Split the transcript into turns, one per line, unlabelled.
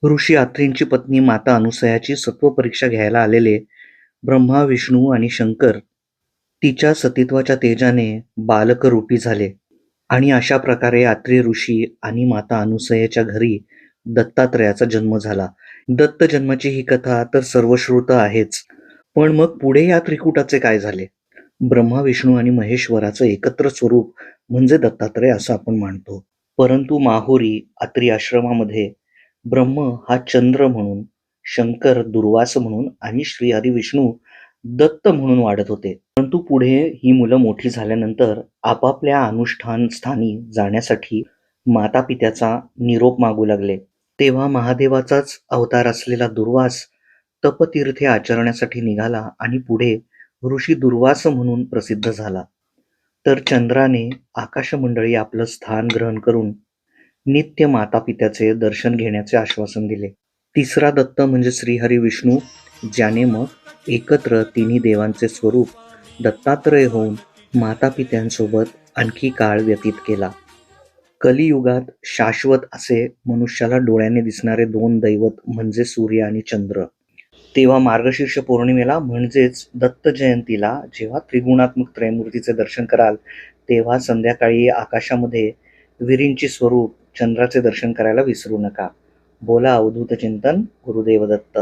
ऋषी अत्रींची पत्नी माता अनुसयाची सत्वपरीक्षा घ्यायला आलेले ब्रह्मा, विष्णू आणि शंकर तिच्या सतीत्वाच्या तेजाने बालकरूपी झाले आणि अशा प्रकारे अत्री ऋषी आणि माता अनुसयेच्या घरी दत्तात्रयाचा जन्म झाला. दत्त जन्माची ही कथा तर सर्वश्रुत आहेच. पण मग पुढे या त्रिकुटाचे काय झाले? ब्रह्मा, विष्णू आणि महेश्वराचं एकत्र स्वरूप म्हणजे दत्तात्रय असं आपण मानतो. परंतु माहुरी अत्री आश्रमामध्ये ब्रह्म हा चंद्र म्हणून, शंकर दुर्वास म्हणून आणि श्रीहरी विष्णू दत्त म्हणून वाढत होते. परंतु पुढे ही मुलं मोठी झाल्यानंतर आपापल्या अनुष्ठान स्थानी जाण्यासाठी मातापित्याचा निरोप मागू लागले. तेव्हा महादेवाचाच अवतार असलेला दुर्वास तपतीर्थे आचरण्यासाठी निघाला आणि पुढे ऋषी दुर्वास म्हणून प्रसिद्ध झाला. तर चंद्राने आकाशमंडळी आपलं स्थान ग्रहण करून नित्य मातापित्याचे दर्शन घेण्याचे आश्वासन दिले. तिसरा दत्त म्हणजे श्रीहरी विष्णू, ज्याने मग एकत्र तिन्ही देवांचे स्वरूप दत्तात्रय होऊन मातापित्यांसोबत आणखी काळ व्यतीत केला. कलियुगात शाश्वत असे मनुष्याला डोळ्याने दिसणारे दोन दैवत म्हणजे सूर्य आणि चंद्र. तेव्हा मार्गशीर्ष पौर्णिमेला म्हणजेच दत्त जयंतीला जेव्हा त्रिगुणात्मक त्रयमूर्तीचे दर्शन कराल, तेव्हा संध्याकाळी आकाशामध्ये विरींची स्वरूप चंद्राचे दर्शन करायला विसरू नका. बोला अवधूत चिंतन, गुरुदेव दत्त.